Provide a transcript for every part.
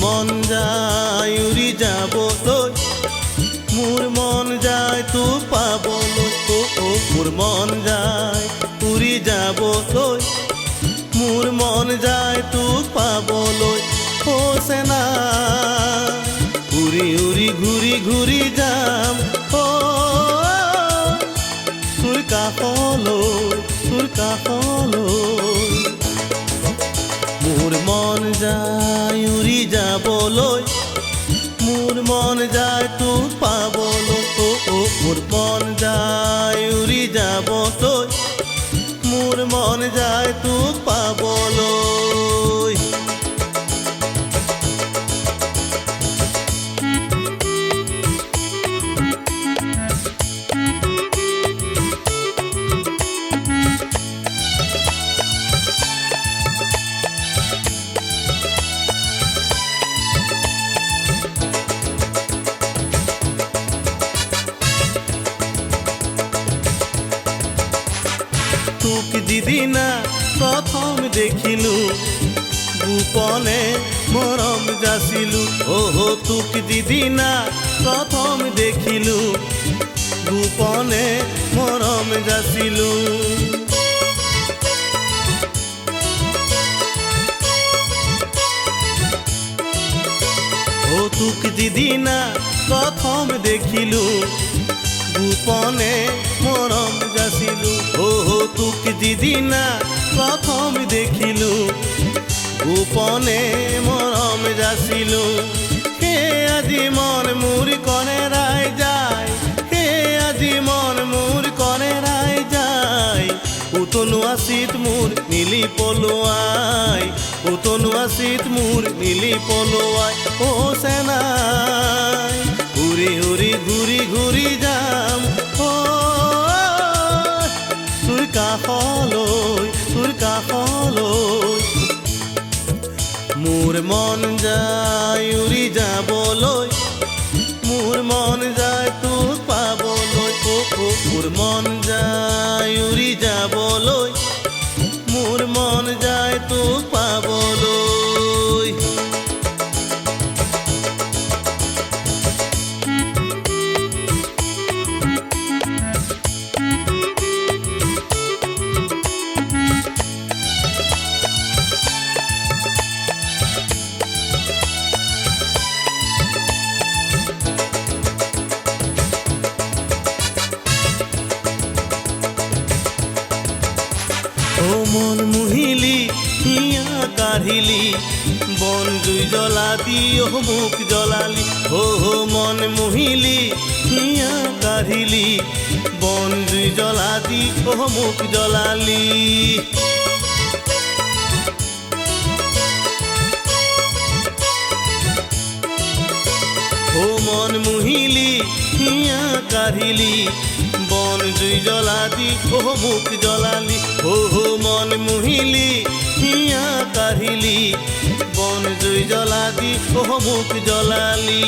মন যায় উৰি যাবলৈ, মোৰ মন যায় তোক পাবলৈ, মোৰ মন যায় উৰি যাবলৈ, মোৰ মন যায় তোক পাবলৈ। ও চেনা উৰি উৰি ঘূৰি ঘূৰি যাম তোৰ কাষলৈ, তোৰ কাষলৈ। মোৰ মন যায় উৰি যাবলৈ, মোৰ মন যায় তোক পাবলৈ, মোৰ মন যায় উৰি যাবলৈ, মোৰ মন যায় তোক পাবলৈ। তোক যিদিনা প্ৰথম দেখিলো, গোপনে মৰম যাচিলো, তোক যিদিনা প্ৰথম দেখিলো, গোপনে মৰম যাচিলো। তোক যিদিনা প্ৰথম দেখিলো, গোপনে মৰম যাচিলো, তোক যিদিনা প্ৰথম দেখিলো, গোপনে মৰম যাচিলো। সেই আজি মন মোৰ কনেৰাই যায়, সেই আজি মন মোৰ কনেৰাই যায়, উতনো আছিত মোৰ নীলি পলুৱাই, উতনো আছিত মোৰ নীলি পলুৱাই। ও চেনাই উৰি উৰি ঘূৰি ঘূৰি যাম তোৰ কাষলৈ, তোৰ কাষলৈ। মোৰ মন যায় উৰি যাবলৈ, মোৰ মন যায় তোক পাবলৈ, মোৰ মন যায় উৰি যাবলৈ, মোৰ মন যায় তোক পাবলৈ। মন মুহিলি হিয়া কাঢ়িলি, বন জুই জ্বলাদি মোক জ্বলালি, মন মুহিলি হিয়া কাঢ়িলি, বন জুই জ্বলাদি মোক জ্বলালি। মন মুহিলি হিয়া কাঢ়িলি, বন জুই জ্বলাদি মোক জ্বলালি, মন মুহিলি হিয়া কাঢ়িলি, বন জুই জ্বলাদি মোক জ্বলালি।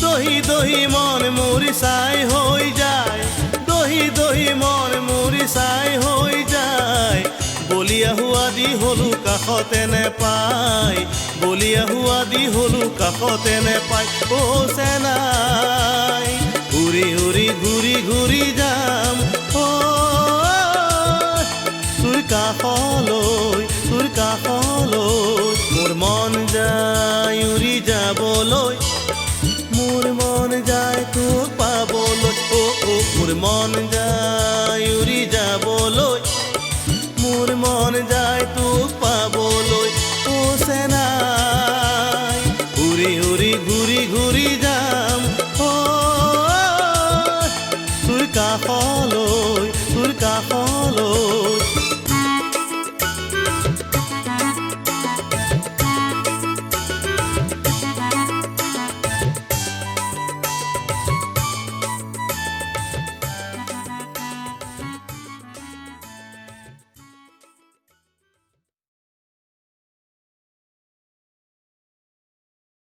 দহি দহি মন মোৰ ছাই হৈ যায়, দহি দহি মন মোৰ ছাই হৈ যায়, বলিয়া হোৱা দি হলো কাষতে নেপায়, বলিয়া হোৱা দি হলো কাষতে নেপায়। ও চেনাই উৰি উৰি ঘূৰি ঘূৰি যাম তোৰ কাষলৈ, তোৰ কাষলৈ। মোৰ মন যায় উৰি যাবলৈ, মোৰ মন যায় তোক পাবলৈ, মোৰ মন যায়